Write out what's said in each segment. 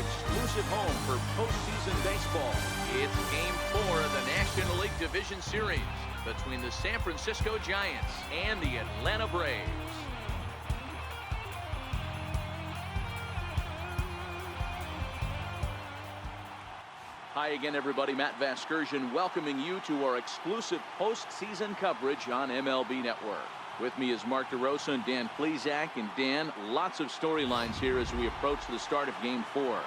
exclusive home for postseason baseball. It's Game 4 of the National League Division Series between the San Francisco Giants and the Atlanta Braves. Hi again, everybody. Matt Vasgersian welcoming you to our exclusive postseason coverage on MLB Network. With me is Mark DeRosa and Dan Plesac. And Dan, lots of storylines here as we approach the start of Game 4.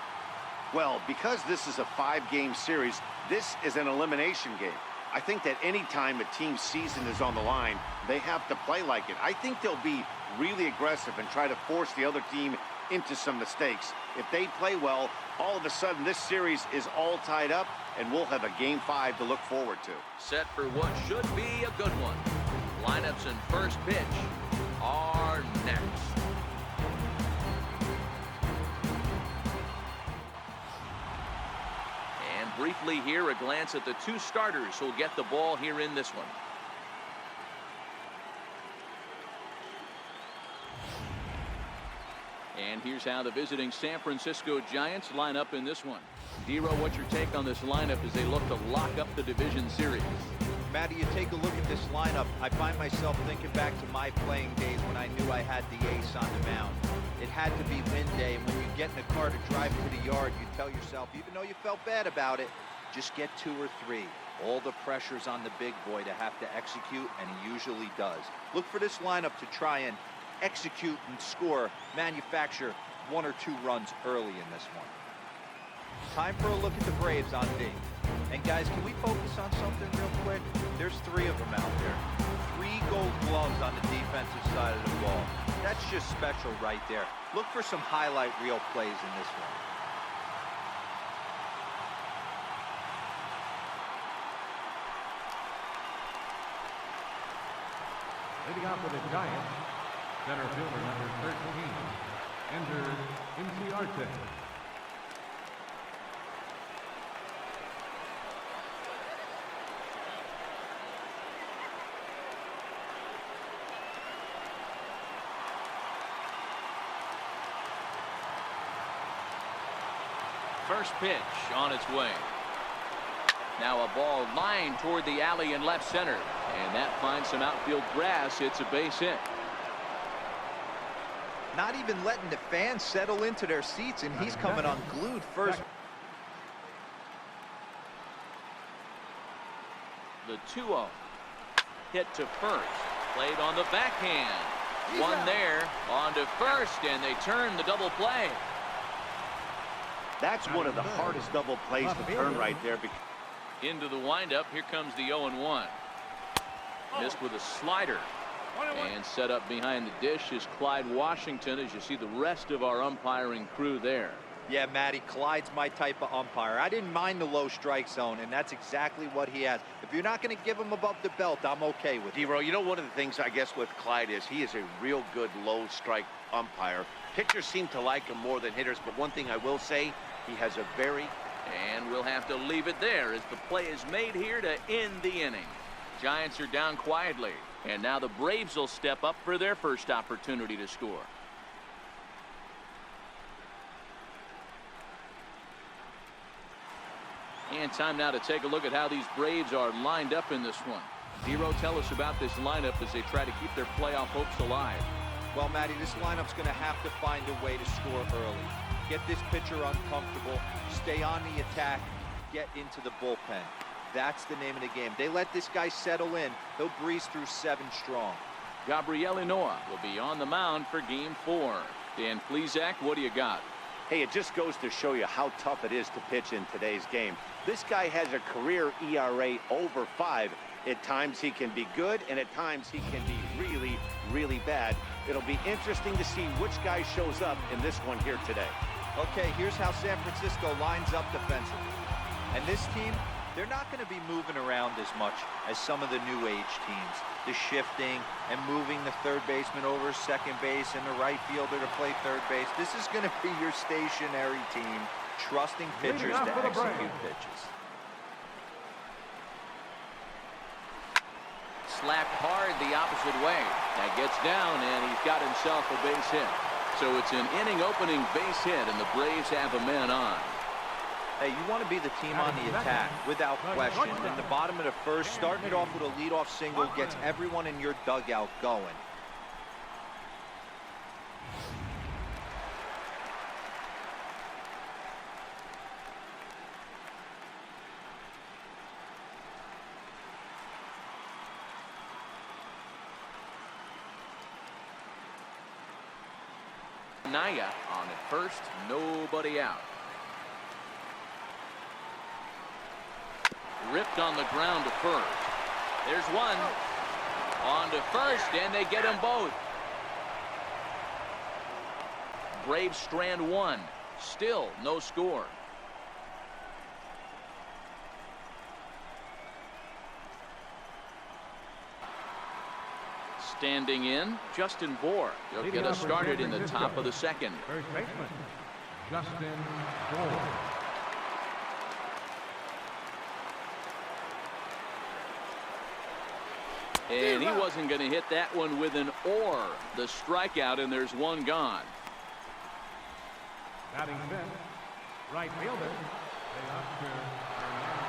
Well, because this is a 5-game series, this is an elimination game. I think that any time a team's season is on the line, they have to play like it. I think they'll be really aggressive and try to force the other team into some mistakes. If they play well, all of a sudden this series is all tied up, and we'll have a Game 5 to look forward to. Set for what should be a good one. Lineups and first pitch are next. And briefly here, a glance at the two starters who'll get the ball here in this one. And here's how the visiting San Francisco Giants line up in this one. Dero, what's your take on this lineup as they look to lock up the division series? Matty, you take a look at this lineup. I find myself thinking back to my playing days when I knew I had the ace on the mound. It had to be win day, and when you get in a car to drive to the yard, you tell yourself, even though you felt bad about it, just get 2 or 3. All the pressure's on the big boy to have to execute, and he usually does. Look for this lineup to try and execute and score, manufacture 1 or 2 runs early in this one. Time for a look at the Braves on D. And guys, can we focus on something real quick? There's 3 of them out there. 3 gold gloves on the defensive side of the ball. That's just special right there. Look for some highlight reel plays in this one. Leading off for the Giants, center fielder number 13, Ender Inciarte. First pitch on its way. Now a ball lined toward the alley in left center. And that finds some outfield grass. It's a base hit. Not even letting the fans settle into their seats, and he's coming unglued first. The 2-0. Hit to first. Played on the backhand. One there. On to first, and they turn the double play. That's one of the hardest double plays to turn right there. Into the windup. Here comes the 0-1. Missed with a slider. And set up behind the dish is Clyde Washington, as you see the rest of our umpiring crew there. Yeah, Matty, Clyde's my type of umpire. I didn't mind the low strike zone, and that's exactly what he has. If you're not going to give him above the belt, I'm okay with it. Dero, you know, one of the things I guess with Clyde is he is a real good low strike umpire. Pitchers seem to like him more than hitters, but one thing I will say, he has a very... And we'll have to leave it there as the play is made here to end the inning. Giants are down quietly, and now the Braves will step up for their first opportunity to score. And time now to take a look at how these Braves are lined up in this one. Dero, tell us about this lineup as they try to keep their playoff hopes alive. Well, Matty, this lineup's going to have to find a way to score early. Get this pitcher uncomfortable, stay on the attack, get into the bullpen. That's the name of the game. They let this guy settle in, he'll breeze through 7 strong. Gabriel Noah will be on the mound for Game 4. Dan Plesac, what do you got? Hey, it just goes to show you how tough it is to pitch in today's game. This guy has a career ERA over 5. At times he can be good, and at times he can be really, really bad. It'll be interesting to see which guy shows up in this one here today. Okay, here's how San Francisco lines up defensively. And this team, they're not going to be moving around as much as some of the new age teams. The shifting and moving the third baseman over second base and the right fielder to play third base. This is going to be your stationary team, trusting pitchers to execute pitches. Slapped hard the opposite way. That gets down, and he's got himself a base hit. So it's an inning-opening base hit, and the Braves have a man on. Hey, you want to be the team on the attack, without question. In the bottom of the first, starting it off with a leadoff single gets everyone in your dugout going. Naya on at first, nobody out. Ripped on the ground to first. There's one. On to first, and they get them both. Braves strand one. Still no score. Standing in, Justin Bohr. He'll get us started in the top of the second. First baseman, Justin Bohr. And he wasn't going to hit that one with an or. The strikeout, and there's one gone. Batting fifth, right fielder, Oscar Hernandez.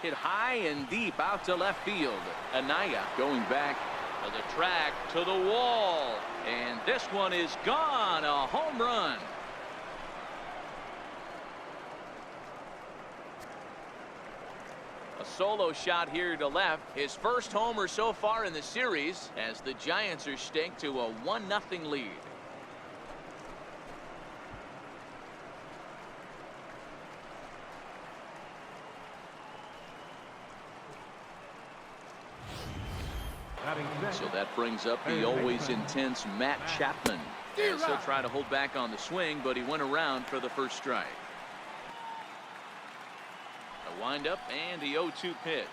Hit high and deep out to left field. Anaya going back to the track, to the wall. And this one is gone. A home run. A solo shot here to left. His first homer so far in the series as the Giants are staked to a 1-0 lead. So that brings up the always intense Matt Chapman. As he'll try to hold back on the swing, but he went around for the first strike. A windup and the 0-2 pitch.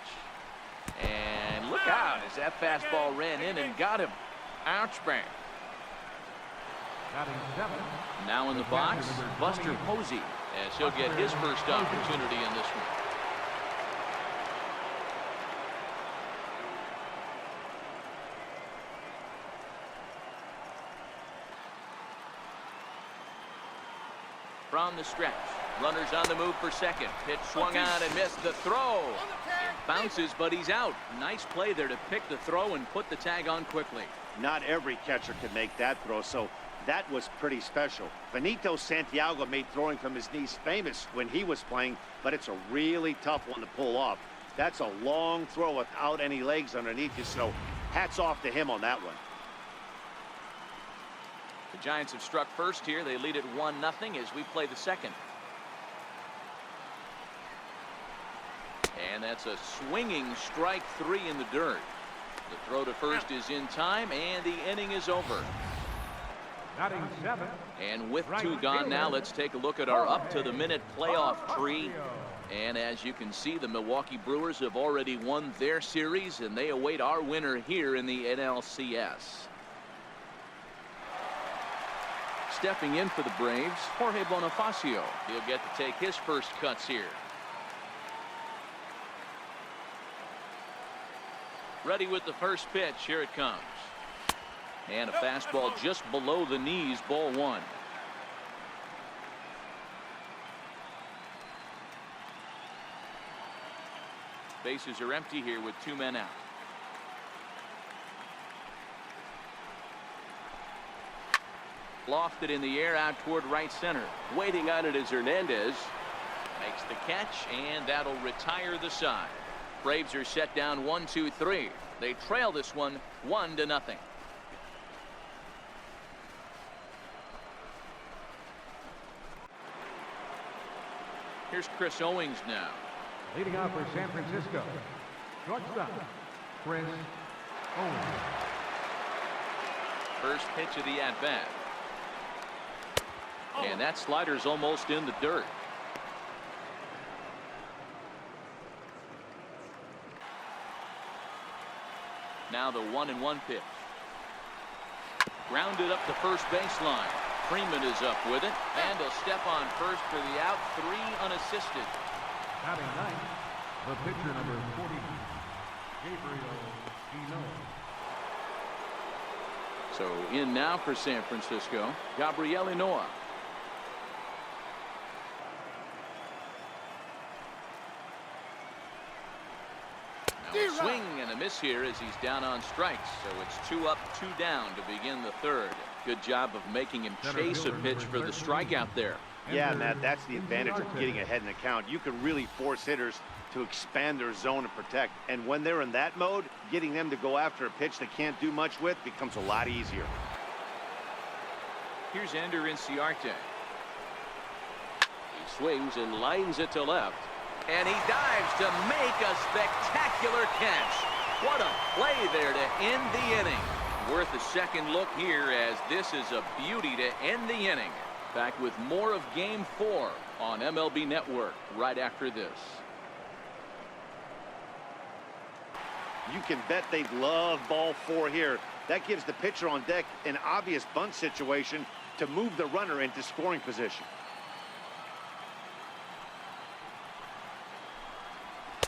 And look out as that fastball ran in and got him. Ouch bang. Now in the box, Buster Posey, as he'll get his first opportunity in this one. From the stretch, runners on the move for second. Pitch swung on and missed the throw. It bounces, but he's out. Nice play there to pick the throw and put the tag on quickly. Not every catcher can make that throw, so that was pretty special. Benito Santiago made throwing from his knees famous when he was playing, but it's a really tough one to pull off. That's a long throw without any legs underneath you, so hats off to him on that one. The Giants have struck first here. They lead it 1-0 as we play the second. And that's a swinging strike three in the dirt. The throw to first is in time, and the inning is over. Batting seventh. And with two gone now, let's take a look at our up-to-the-minute playoff tree. And as you can see, the Milwaukee Brewers have already won their series, and they await our winner here in the NLCS. Stepping in for the Braves, Jorge Bonifacio. He'll get to take his first cuts here. Ready with the first pitch. Here it comes. And a fastball just below the knees, ball one. Bases are empty here with two men out. Lofted in the air out toward right center. Waiting on it is Hernandez. Makes the catch, and that'll retire the side. Braves are set down 1-2-3. They trail this one 1-0. Here's Chris Owings now. Leading off for San Francisco, shortstop, Chris Owings. First pitch of the at-bat. And that slider's almost in the dirt. Now the 1-1 pitch. Grounded up the first baseline. Freeman is up with it, and he'll step on first for the out. 3 unassisted. Batting ninth, the pitcher number 40, Gabriel Dino. So in now for San Francisco, Gabriel Noah. Now a swing and a miss here as he's down on strikes. So it's 2 up, 2 down to begin the third. Good job of making him chase a pitch for the strikeout there. Yeah, Matt, that's the advantage of getting ahead in the count. You can really force hitters to expand their zone and protect. And when they're in that mode, getting them to go after a pitch they can't do much with becomes a lot easier. Here's Ender Inciarte. He swings and lines it to left. And he dives to make a spectacular catch. What a play there to end the inning. Worth a second look here, as this is a beauty to end the inning. Back with more of Game 4 on MLB Network right after this. You can bet they love ball 4 here. That gives the pitcher on deck an obvious bunt situation to move the runner into scoring position.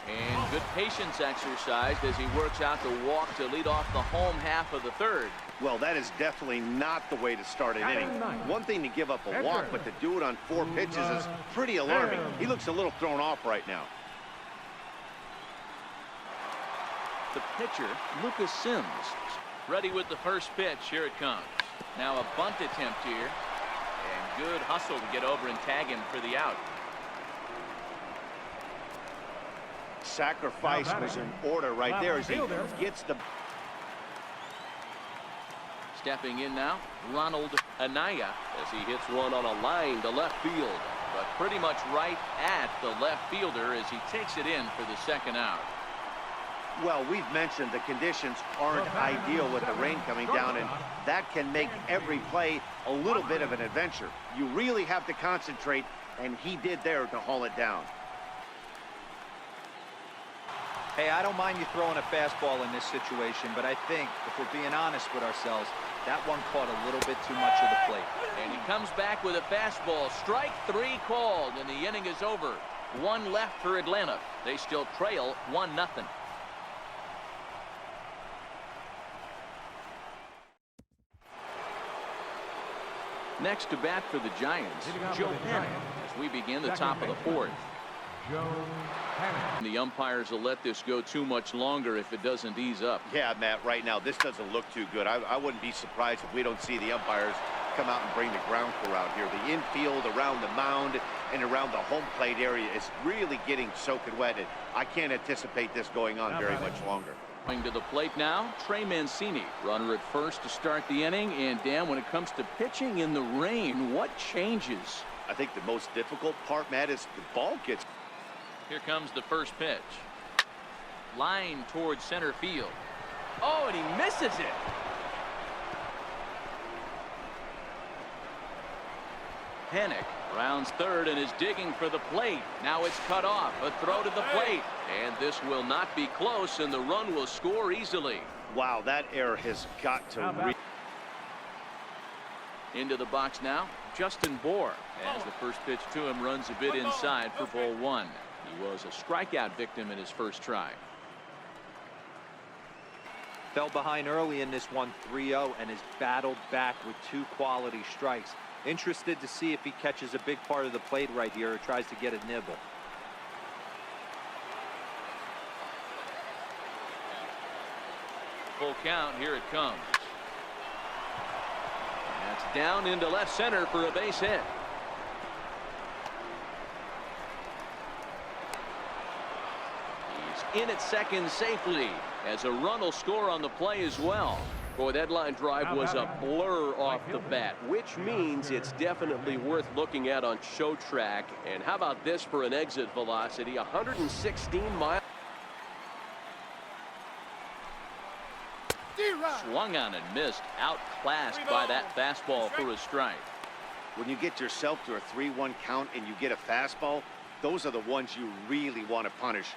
And good patience exercised as he works out the walk to lead off the home half of the third. Well, that is definitely not the way to start an inning. One thing to give up a walk, but to do it on 4 pitches is pretty alarming. He looks a little thrown off right now. The pitcher, Lucas Sims, ready with the first pitch. Here it comes. Now a bunt attempt here. And good hustle to get over and tag him for the out. Sacrifice was in order right there as he gets the... Stepping in now, Ronald Anaya, as he hits one on a line to left field. But pretty much right at the left fielder as he takes it in for the second out. Well, we've mentioned the conditions aren't ideal with the rain coming down, and that can make every play a little bit of an adventure. You really have to concentrate, and he did there to haul it down. Hey, I don't mind you throwing a fastball in this situation, but I think, if we're being honest with ourselves, that one caught a little bit too much of the plate. And he comes back with a fastball. Strike 3 called, and the inning is over. 1 left for Atlanta. They still trail 1-0. Next to bat for the Giants, Joe Penn, as we begin the top of the 4th. The umpires will let this go too much longer if it doesn't ease up. Yeah, Matt, right now this doesn't look too good. I wouldn't be surprised if we don't see the umpires come out and bring the ground crew out here. The infield, around the mound, and around the home plate area is really getting soaking wet, and I can't anticipate this going on very much longer. Going to the plate now, Trey Mancini, runner at first to start the inning. And Dan, when it comes to pitching in the rain, what changes? I think the most difficult part, Matt, is the ball gets... Here comes the first pitch. Line towards center field. Oh, and he misses it. Hennick rounds third and is digging for the plate. Now it's cut off. A throw to the plate. And this will not be close, and the run will score easily. Wow, that error has got to... Into the box now, Justin Bour. As the first pitch to him runs a bit inside for ball 1. He was a strikeout victim in his first try. Fell behind early in this one 3-0 and has battled back with 2 quality strikes. Interested to see if he catches a big part of the plate right here or tries to get a nibble. Full count. Here it comes. That's down into left center for a base hit. He's in at second safely as a run will score on the play as well. Boy, that line drive was a blur off the bat, which means it's definitely worth looking at on show track. And how about this for an exit velocity? 116 miles. Swung on and missed, outclassed by that fastball for a strike. When you get yourself to a 3-1 count and you get a fastball, those are the ones you really want to punish.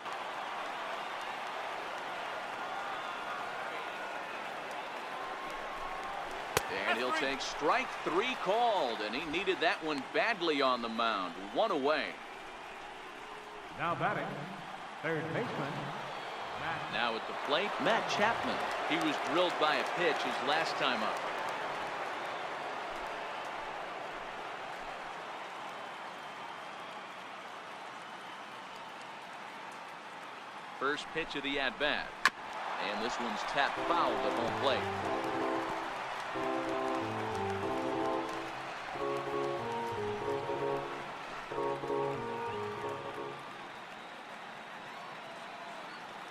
And takes strike 3 called, and he needed that one badly on the mound. 1 away. Now batting, third baseman, Now at the plate, Matt Chapman. He was drilled by a pitch his last time up. First pitch of the at-bat. And this one's tapped foul at home plate.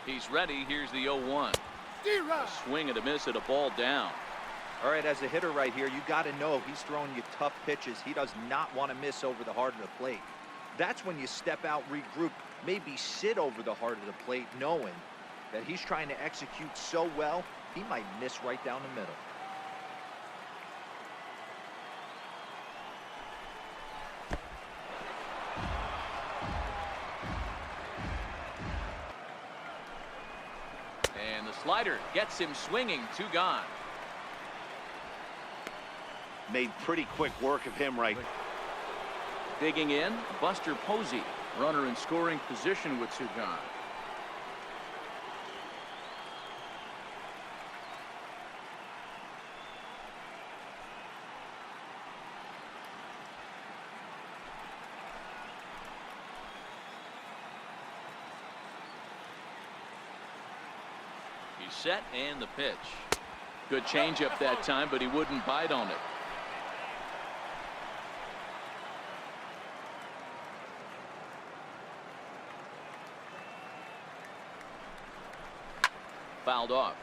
He's ready. Here's the 0-1. A swing and a miss at a ball down. All right, as a hitter right here, you got to know he's throwing you tough pitches. He does not want to miss over the heart of the plate. That's when you step out, regroup, maybe sit over the heart of the plate, knowing that he's trying to execute so well, he might miss right down the middle. And the slider gets him swinging. 2 gone. Made pretty quick work of him right. Digging in, Buster Posey. Runner in scoring position with 2 gone. He's set and the pitch. Good changeup that time, but he wouldn't bite on it. Fouled off.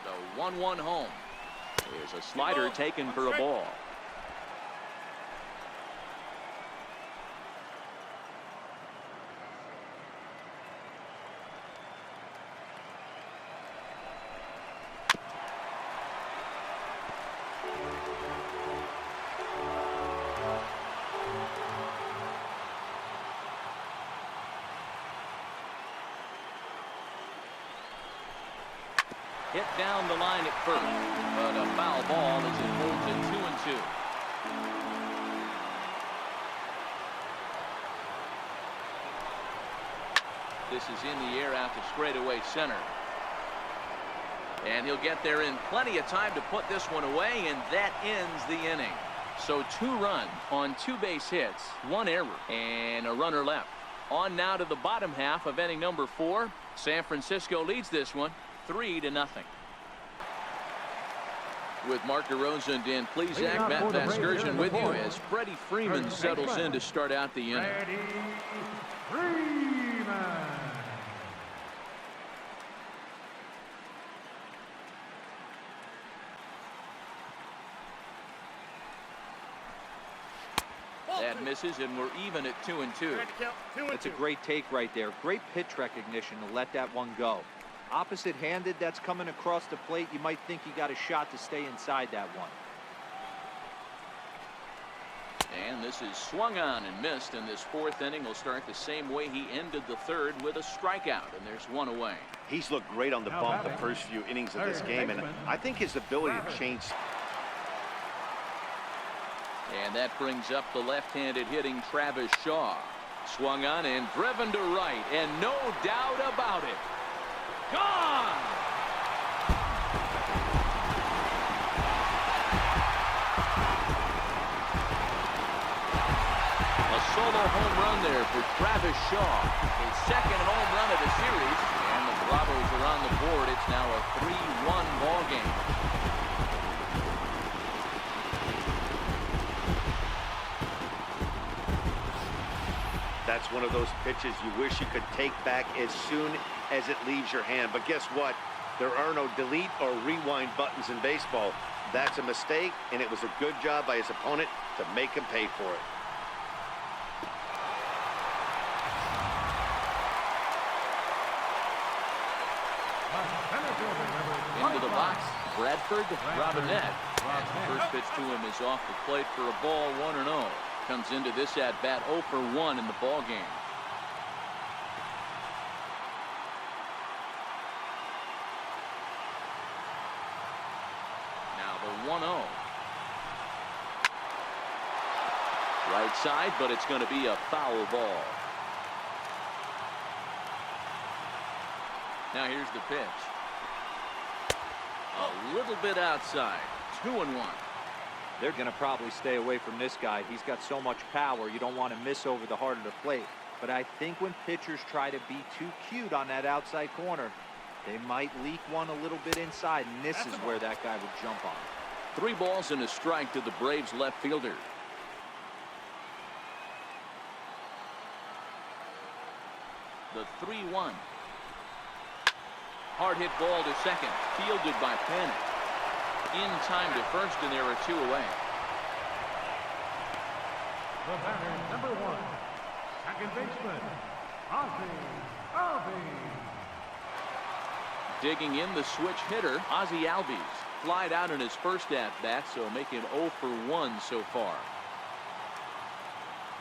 The 1-1 home. Here's a slider taken for a ball. Hit down the line at first, but a foul ball as it holds it 2-2. This is in the air out to straightaway center. And he'll get there in plenty of time to put this one away, and that ends the inning. So 2 runs on 2 base hits, 1 error, and a runner left. On now to the bottom half of inning number 4. San Francisco leads this one 3-0. With Mark DeRosa and Dan Plesac, Matt Vasgersian with you as Freddie Freeman settles in to start out the inning. Freddie Freeman. That misses, and we're even at 2-2. It's a great take right there. Great pitch recognition to let that one go. Opposite-handed, that's coming across the plate. You might think he got a shot to stay inside that one. And this is swung on and missed, and this 4th inning will start the same way he ended the 3rd, with a strikeout, and there's 1 away. He's looked great on the bump the first few innings of this game, and I think his ability to change. And that brings up the left-handed hitting Travis Shaw. Swung on and driven to right, and no doubt about it. Gone! A solo home run there for Travis Shaw. His 2nd home run of the series, and the Bravos are on the board. It's now a 3-1 ball game. That's one of those pitches you wish you could take back as soon as it leaves your hand. But guess what? There are no delete or rewind buttons in baseball. That's a mistake, and it was a good job by his opponent to make him pay for it. Into the box, Bradford Robinette. As the first pitch to him is off the plate for a ball, 1-0. Comes into this at bat 0 for 1 in the ball game. Now the 1-0. Right side, but it's going to be a foul ball. Now here's the pitch. A little bit outside. 2-1. They're going to probably stay away from this guy. He's got so much power. You don't want to miss over the heart of the plate. But I think when pitchers try to be too cute on that outside corner, they might leak one a little bit inside, and this is where that guy would jump on. 3 balls and a strike to the Braves left fielder. The 3-1. Hard hit ball to second. Fielded by Panic. In time to first, and there are 2 away. The batter, number 1, second baseman, Ozzie Albies. Digging in the switch hitter, Ozzie Albies. Flied out in his first at-bat, so making 0 for 1 so far.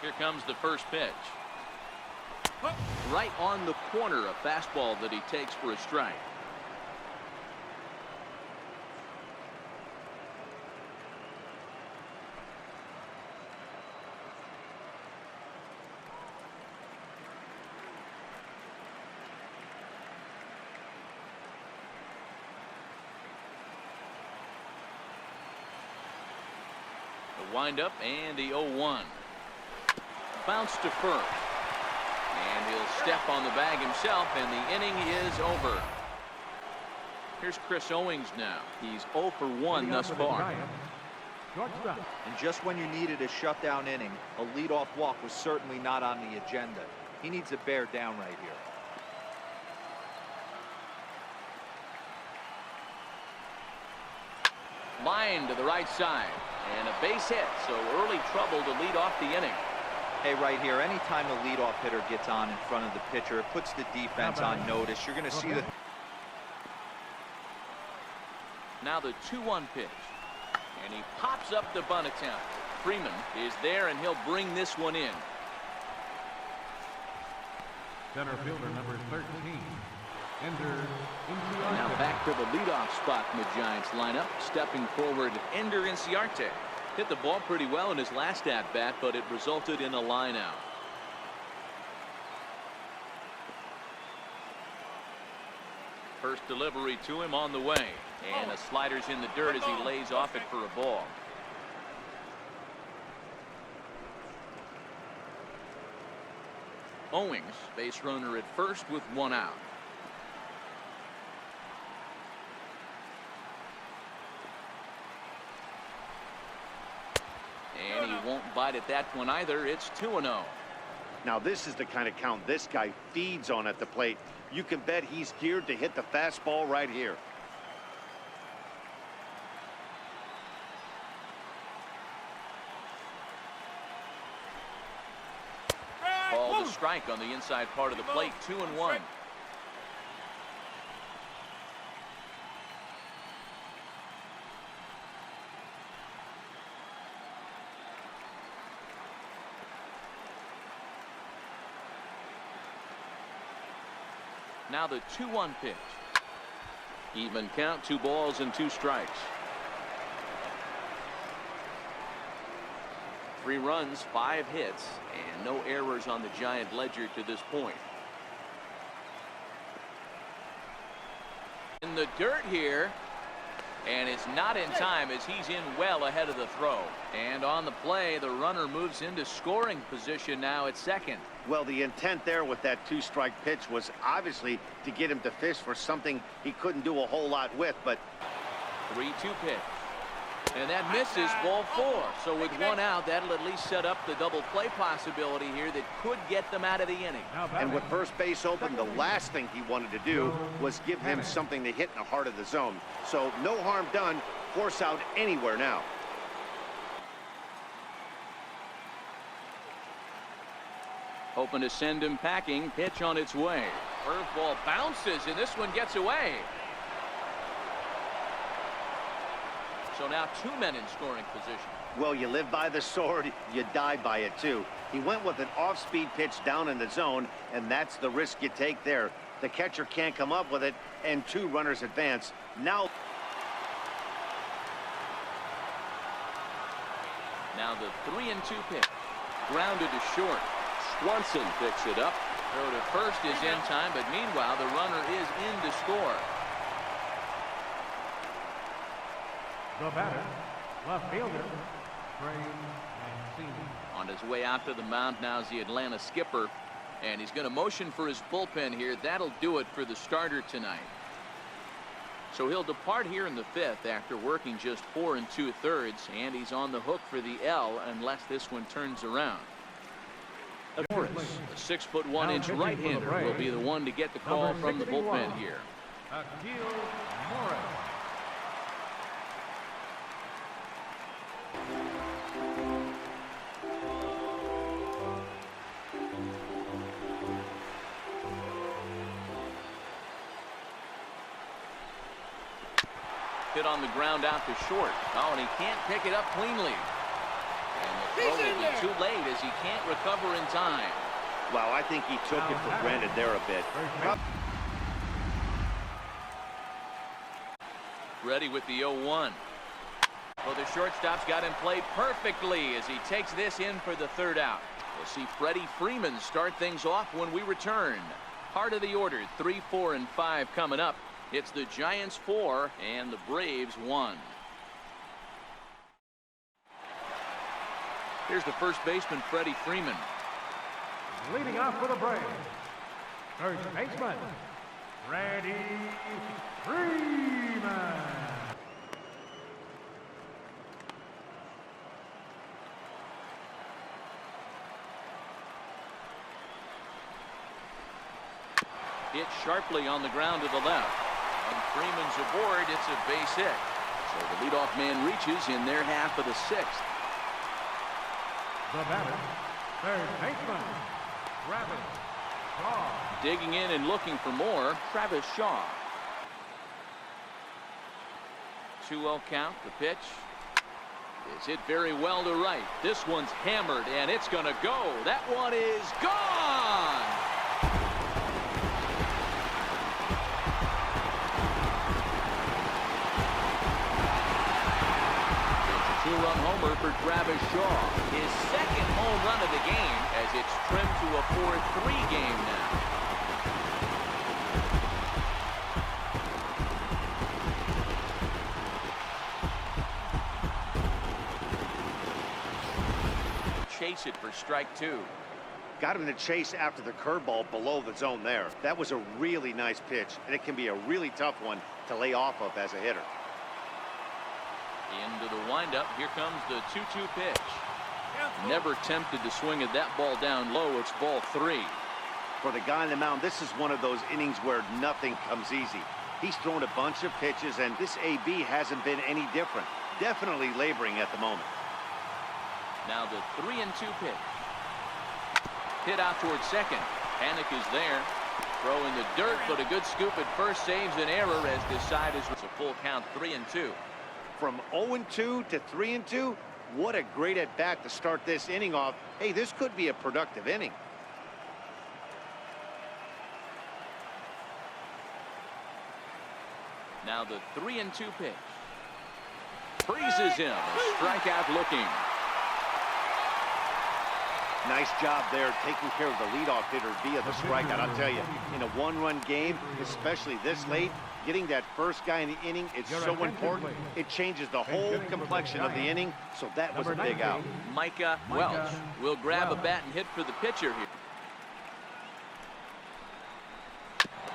Here comes the first pitch. Right on the corner, a fastball that he takes for a strike. The windup and the 0-1. Bounce to first. And he'll step on the bag himself, and the inning is over. Here's Chris Owings now. He's 0 for 1 thus far. And just when you needed a shutdown inning, a leadoff walk was certainly not on the agenda. He needs to bear down right here. Line to the right side. And a base hit, so early trouble to lead off the inning. Hey, right here, anytime a leadoff hitter gets on in front of the pitcher, it puts the defense on notice. You're going to see the... Now the 2-1 pitch. And he pops up the bunt attempt. Freeman is there, and he'll bring this one in. Center fielder, number 13, Ender. Now back to the leadoff spot in the Giants lineup. Stepping forward, Ender Inciarte. Hit the ball pretty well in his last at-bat, but it resulted in a line-out. First delivery to him on the way. And a slider's in the dirt as he lays off it for a ball. Owings, base runner at first with 1 out. And he won't bite at that one either. It's 2-0. Now this is the kind of count this guy feeds on at the plate. You can bet he's geared to hit the fastball right here. Ball to strike on the inside part of the plate. 2-1. Now the 2-1 pitch. Even count, 2 balls and 2 strikes. 3 runs, 5 hits, and no errors on the Giant ledger to this point. In the dirt here, and it's not in time as he's in well ahead of the throw. And on the play, the runner moves into scoring position now at second. Well, the intent there with that 2-strike pitch was obviously to get him to fish for something he couldn't do a whole lot with, but 3-2 pitch. And that misses, ball 4. So with 1 out, that'll at least set up the double play possibility here that could get them out of the inning. And with first base open, the last thing he wanted to do was give him something to hit in the heart of the zone. So no harm done. Force out anywhere now. Hoping to send him packing. Pitch on its way. Curveball bounces, and this one gets away. So now 2 men in scoring position. Well, you live by the sword, you die by it too. He went with an off-speed pitch down in the zone, and that's the risk you take there. The catcher can't come up with it, and 2 runners advance. Now the 3-2 pitch. Grounded to short. Swanson picks it up. Throw to first is in time, but meanwhile the runner is in to score. The batter, left fielder, Trey Mancini. On his way out to the mound now is the Atlanta skipper, and he's going to motion for his bullpen here. That'll do it for the starter tonight. So he'll depart here in the 5th after working just 4 2/3, and he's on the hook for the L unless this one turns around. Morris, a 6'1" right-hander, will be the one to get the call from the bullpen here. ATL Morris. Hit on the ground out to short. Oh, and he can't pick it up cleanly. And the throw will be too late as he can't recover in time. wow, I think he took it for granted there a bit. Ready with the 0-1. Well, the shortstop's got him played perfectly as he takes this in for the 3rd out. We'll see Freddie Freeman start things off when we return. Heart of the order, 3, 4, and 5 coming up. It's the Giants 4 and the Braves 1. Here's the first baseman, Freddie Freeman. Leading off for the Braves, first baseman, Freddie Freeman. Hit sharply on the ground to the left. And Freeman's aboard. It's a base hit. So the leadoff man reaches in their half of the 6th. The batter, third baseman, Travis Shaw. Digging in and looking for more, Travis Shaw. 2-0 count. The pitch is hit very well to right. This one's hammered, and it's going to go. That one is gone. 2-run homer for Travis Shaw. His 2nd home run of the game as it's trimmed to a 4-3 game now. Chase it for strike 2. Got him to chase after the curveball below the zone there. That was a really nice pitch, and it can be a really tough one to lay off of as a hitter. Into the windup. Here comes the 2-2 pitch. Never tempted to swing at that ball down low. It's ball 3. For the guy on the mound, this is one of those innings where nothing comes easy. He's thrown a bunch of pitches, and this AB hasn't been any different. Definitely laboring at the moment. Now the 3-2 pitch. Hit out towards second. Panic is there. Throw in the dirt, but a good scoop at first saves an error as this side is a full count 3-2. From 0-2 to 3-2, what a great at-bat to start this inning off. Hey, this could be a productive inning. Now the 3-2 pitch. Freezes him. A strikeout looking. Nice job there taking care of the leadoff hitter via the strikeout. I'll tell you, in a 1-run game, especially this late, getting that first guy in the inning, it's so important. It changes the whole complexion of the inning, so that was a big out. Micah Welch will grab a bat and hit for the pitcher here.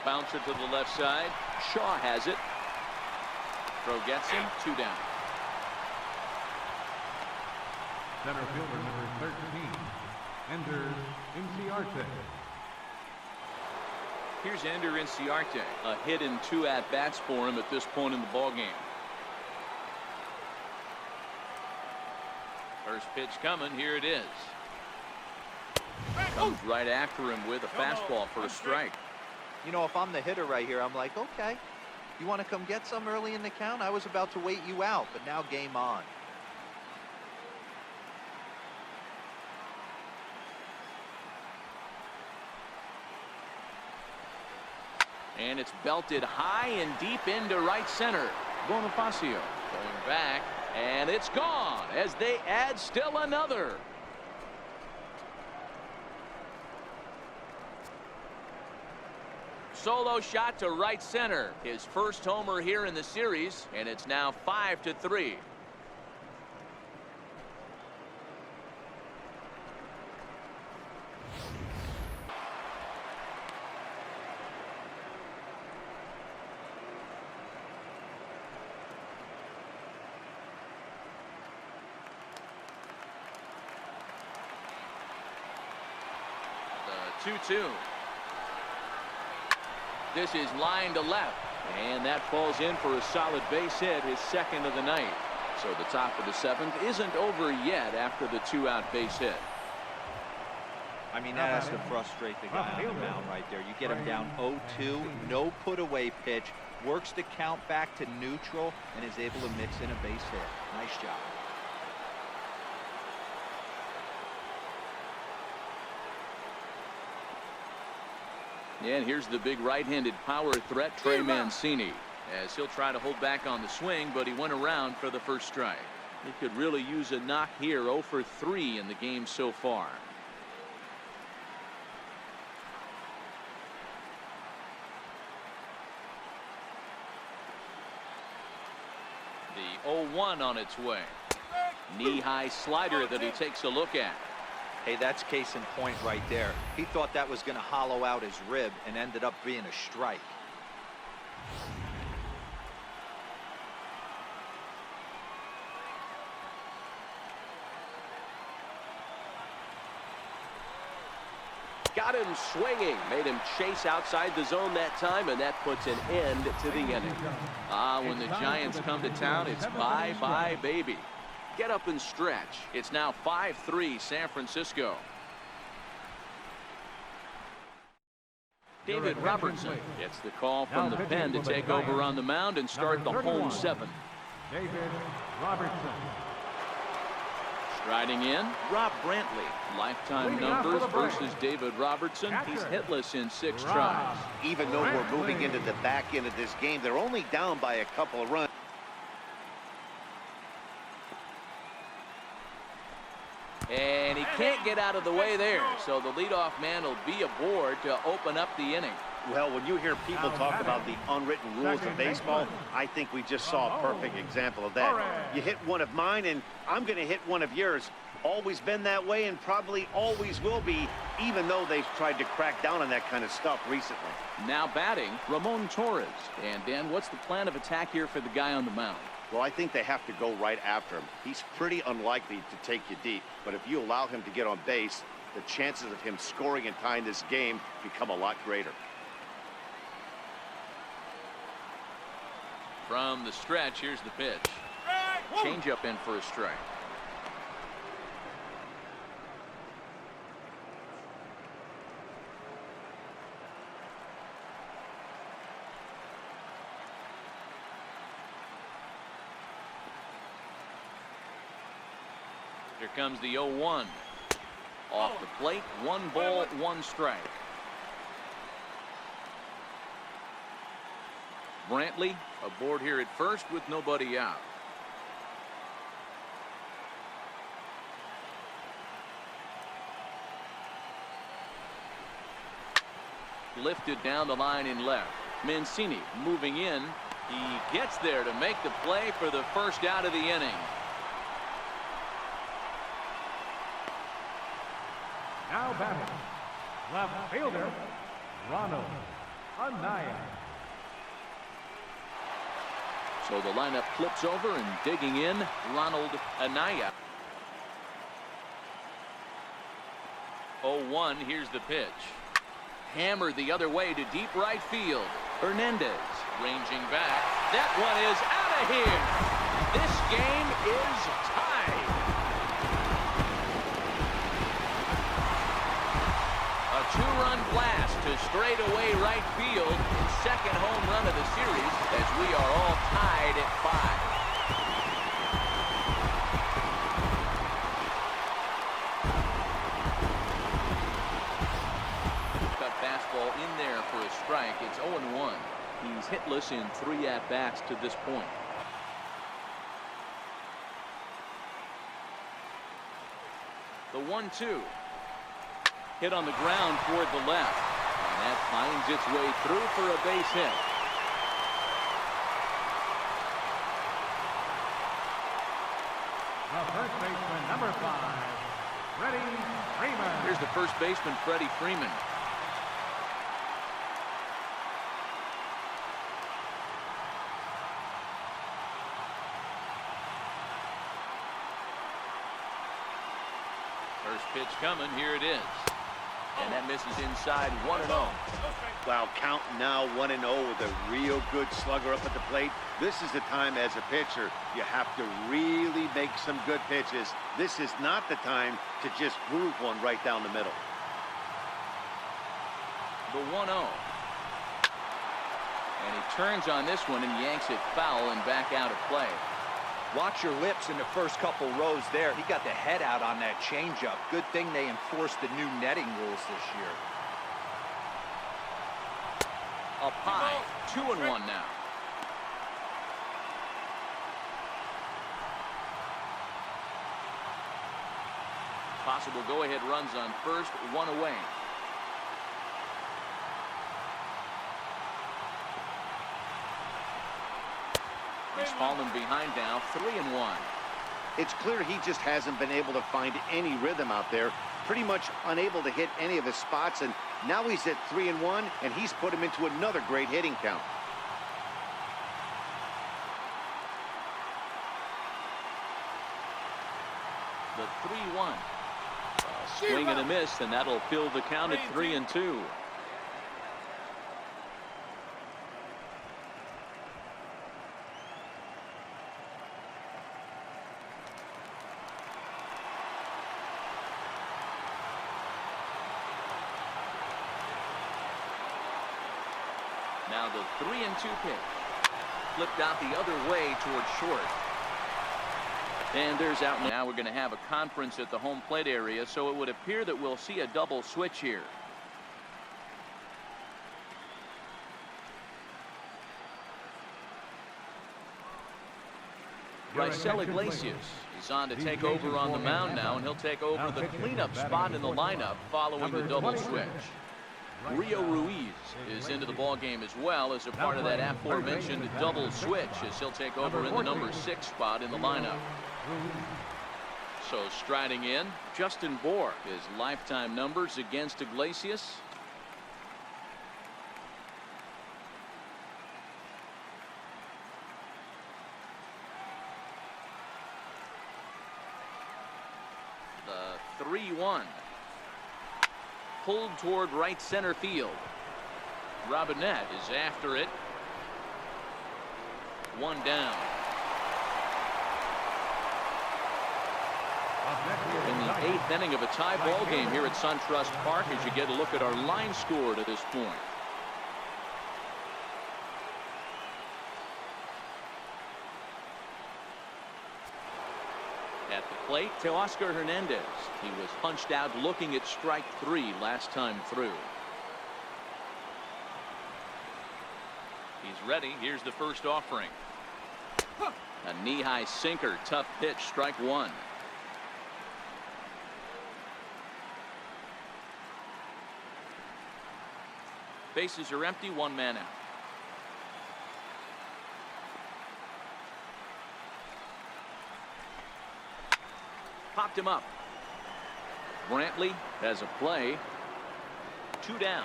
Bouncer to the left side. Shaw has it. Throw gets him. 2 down. Center fielder number 13, Ender Inciarte. Here's Ender Inciarte. A hit and 2 at-bats for him at this point in the ballgame. First pitch coming. Here it is. Comes right after him with a fastball for a strike. You know, if I'm the hitter right here, I'm like, okay, You want to come get some early in the count? I was about to wait you out, but now game on. And it's belted high and deep into right center. Bonifacio going back, and it's gone as they add still another. Solo shot to right center. His first homer here in the series, and it's now 5-3. The 2-2. This is line to left, and that falls in for a solid base hit, his second of the night. So the top of the seventh isn't over yet after the 2-out base hit. I mean, that has to frustrate the guy on the mound right there. You get him down 0-2, no put away pitch, works the count back to neutral, and is able to mix in a base hit. Nice job. And here's the big right-handed power threat, Trey Mancini, as he'll try to hold back on the swing, but he went around for the first strike. He could really use a knock here. 0 for 3 in the game so far. The 0-1 on its way. Knee-high slider that he takes a look at. Hey, that's case in point right there. He thought that was going to hollow out his rib and ended up being a strike. Got him swinging, made him chase outside the zone that time, and that puts an end to the inning. When the Giants come to town, it's bye-bye, baby. Get up and stretch. It's now 5-3 San Francisco. David Robertson gets the call from the pen to take over on the mound and start the home seventh. David Robertson. Striding in, Rob Brantley. Lifetime numbers versus David Robertson. He's hitless in 6 tries. Even though we're moving into the back end of this game, they're only down by a couple of runs. And he can't get out of the way there, so the leadoff man will be aboard to open up the inning. Well, when you hear people talk about the unwritten rules of baseball, I think we just saw a perfect example of that. You hit one of mine, and I'm going to hit one of yours. Always been that way and probably always will be, even though they've tried to crack down on that kind of stuff recently. Now batting, Ramon Torres. And, Dan, what's the plan of attack here for the guy on the mound? Well, I think they have to go right after him. He's pretty unlikely to take you deep, but if you allow him to get on base, the chances of him scoring and tying this game become a lot greater. From the stretch, here's the pitch. Changeup in for a strike. Here comes the 0-1. Off the plate, 1 ball, 1 strike. Brantley aboard here at first with nobody out. Lifted down the line in left. Mancini moving in. He gets there to make the play for the first out of the inning. Now batting, left fielder, Ronald Anaya. So the lineup flips over and digging in, Ronald Anaya. 0-1, here's the pitch. Hammered the other way to deep right field. Hernandez ranging back. That one is out of here. This game is tied. A two-run blast to straightaway right field. Second home run of the series as we are all tied at 5. Cut fastball in there for a strike. It's 0-1. He's hitless in 3 at-bats to this point. The 1-2. Hit on the ground toward the left. And that finds its way through for a base hit. The first baseman, number 5, Freddie Freeman. Here's the first baseman, Freddie Freeman. First pitch coming. Here it is. And that misses inside. 1-0. Wow, count now 1-0 with a real good slugger up at the plate. This is the time as a pitcher you have to really make some good pitches. This is not the time to just groove one right down the middle. The 1-0. And he turns on this one and yanks it foul and back out of play. Watch your lips in the first couple rows there. He got the head out on that changeup. Good thing they enforced the new netting rules this year. Up high. 2-1 now. Possible go-ahead runs on first. 1 away. He's fallen behind now. 3-1. It's clear he just hasn't been able to find any rhythm out there. Pretty much unable to hit any of his spots, and now he's at 3-1, and he's put him into another great hitting count. The 3-1. Swing and a miss, and that'll fill the count at 3-2. Now the 3-2 pitch. Flipped out the other way towards short. And there's out. Now we're going to have a conference at the home plate area, so it would appear that we'll see a double switch here. Raisel Iglesias is on to take over on the mound now, and he'll take over the cleanup spot in the lineup following the double switch. Rio Ruiz is into the ball game as well as a part of that aforementioned double switch, as he'll take over in the number 6 spot in the lineup. So striding in, Justin Bour. His lifetime numbers against Iglesias. The 3-1. Pulled toward right center field. Robinette is after it. 1 down. In the 8th inning of a tie ball game here at SunTrust Park, as you get a look at our line score to this point. At the plate, Teoscar Hernandez. He was punched out looking at strike 3 last time through. He's ready. Here's the first offering. A knee-high sinker. Tough pitch. Strike 1. Bases are empty. 1 man out. Popped him up. Brantley has a play. 2 down.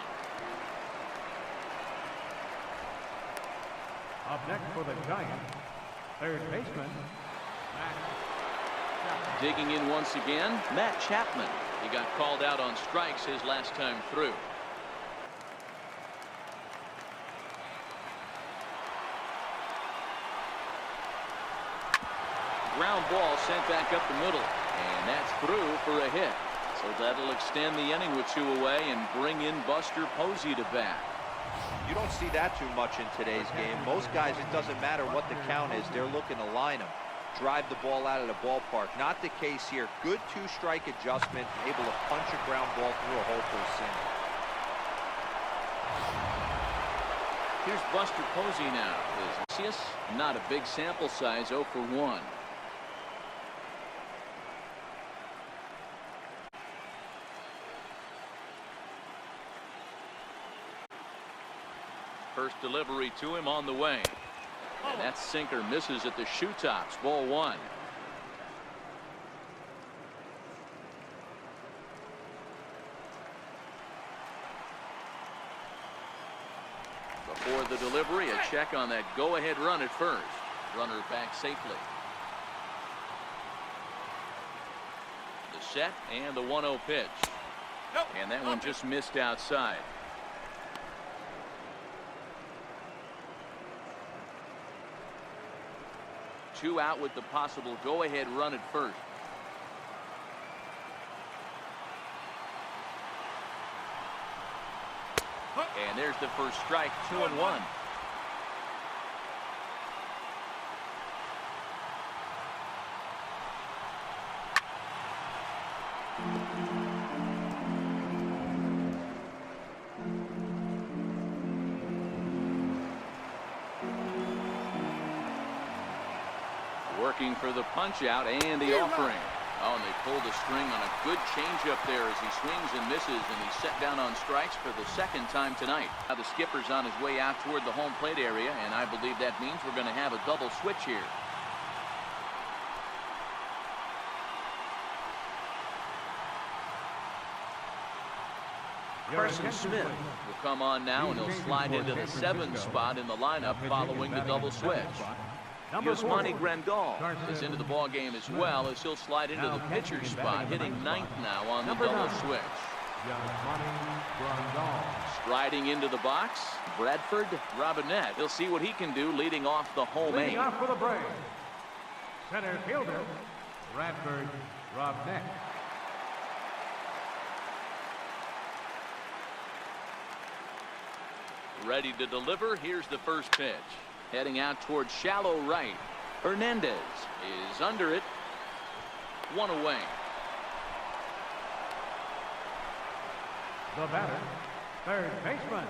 Up next for the Giants, third baseman, Matt. Digging in once again, Matt Chapman. He got called out on strikes his last time through. Ground ball sent back up the middle, and that's through for a hit. So So that'll extend the inning with 2 away and bring in Buster Posey to bat. You don't see that too much in today's game. Most guys, it doesn't matter what the count is. They're looking to line them, drive the ball out of the ballpark. Not the case here. Good 2-strike adjustment, able to punch a ground ball through a hole for a single. Here's Buster Posey now. Is not a big sample size, 0 for 1. First delivery to him on the way. And that sinker misses at the shoe tops. Ball 1. Before the delivery, a check on that go-ahead run at first. Runner back safely. The set and the 1-0 pitch. And that one just missed outside. Two out with the possible go-ahead run at first. And there's the first strike, 2-1. Working for the punch out and the offering. Oh, and they pulled the string on a good changeup there as he swings and misses, and he's set down on strikes for the second time tonight. Now the skipper's on his way out toward the home plate area, and I believe that means we're going to have a double switch here. Carson Smith will come on now, and he'll slide into the 7th spot in the lineup following the double switch. Yasmani Grandal is into the ball game as well, as he'll slide into the pitcher's spot, hitting 9th now on the double switch. Striding into the box, Bradford Robinette. He'll see what he can do leading off the home eight. Leading off for the Braves, center fielder Bradford Robinette. Ready to deliver. Here's the first pitch. Heading out towards shallow right. Hernandez is under it. 1 away. The batter, third baseman,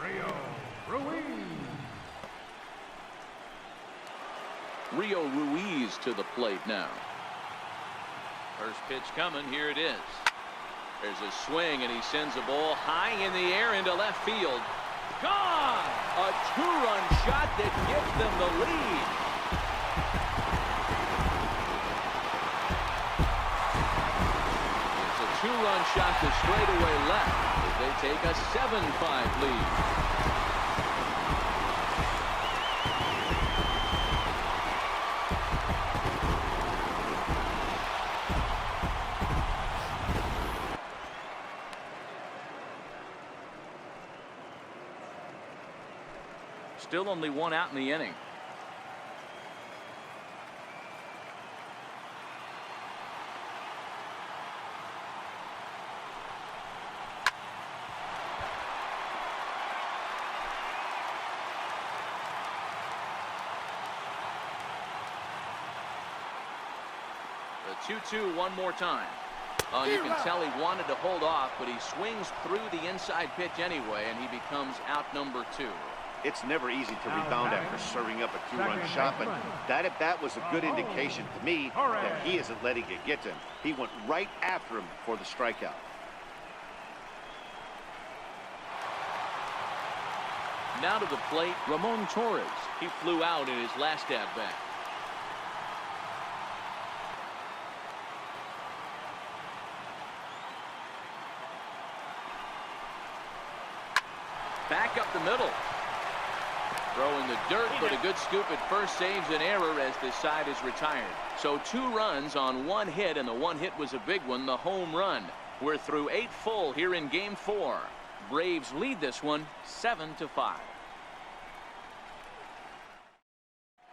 Rio Ruiz. Rio Ruiz to the plate now. First pitch coming. Here it is. There's a swing, and he sends a ball high in the air into left field. Gone! A 2-run shot that gives them the lead. It's a 2-run shot to straightaway left as they take a 7-5 lead. Still only 1 out in the inning. The 2-2 one more time. You can tell he wanted to hold off, but he swings through the inside pitch anyway, and he becomes out number 2. It's never easy to rebound after serving up a 2-run shot, but that at-bat was a good indication to me that he isn't letting it get to him. He went right after him for the strikeout. Now to the plate, Ramon Torres. He flew out in his last at-bat. Back up the middle. Throwing the dirt, but a good scoop at first saves an error as the side is retired. So 2 runs on 1 hit, and the 1 hit was a big one, the home run. We're through 8 full here in Game 4. Braves lead this one 7-5.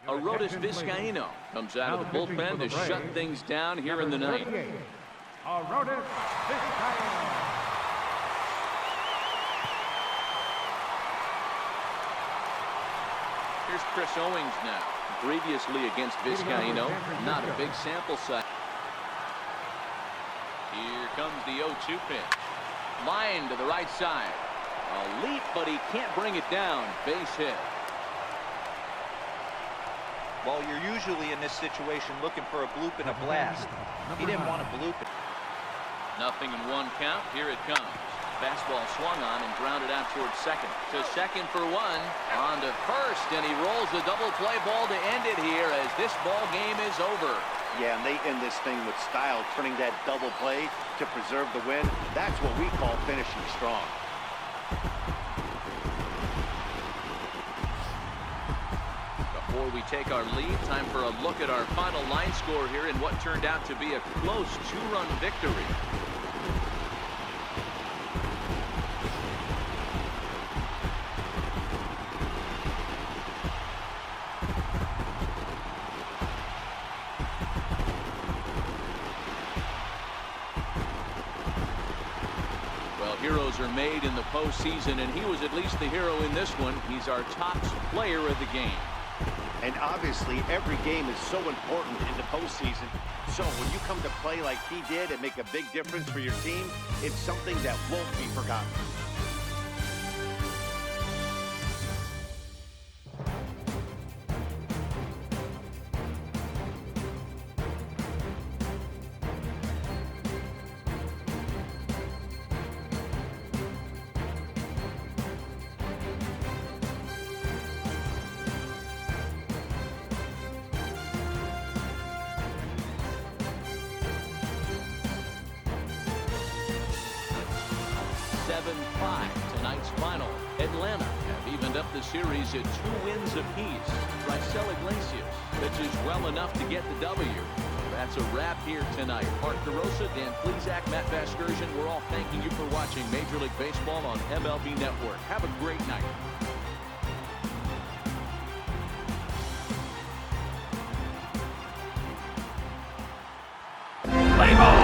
Arodys Vizcaíno comes out of the bullpen to shut things down here in the ninth. Aroldis Vizcaino. Here's Chris Owings now. Previously against Vizcaino, not a big sample size. Here comes the 0-2 pitch. Line to the right side. A leap, but he can't bring it down. Base hit. Well, you're usually in this situation looking for a bloop and a blast. He didn't want to bloop it. Nothing in one count. Here it comes. Fastball swung on and grounded out towards second. To second for one. On to first, and he rolls the double play ball to end it here as this ball game is over. Yeah, and they end this thing with style, turning that double play to preserve the win. That's what we call finishing strong. Before we take our lead, time for a look at our final line score here in what turned out to be a close 2-run victory. Heroes are made in the postseason, and he was at least the hero in this one. He's our top player of the game. And obviously, every game is so important in the postseason. So when you come to play like he did and make a big difference for your team, it's something that won't be forgotten. Tonight's final. Atlanta have evened up the series at 2 wins apiece. Raisel Iglesias pitches well enough to get the W. That's a wrap here tonight. Mark DeRosa, Dan Plesac, Matt Vasgersian, we're all thanking you for watching Major League Baseball on MLB Network. Have a great night. Play ball.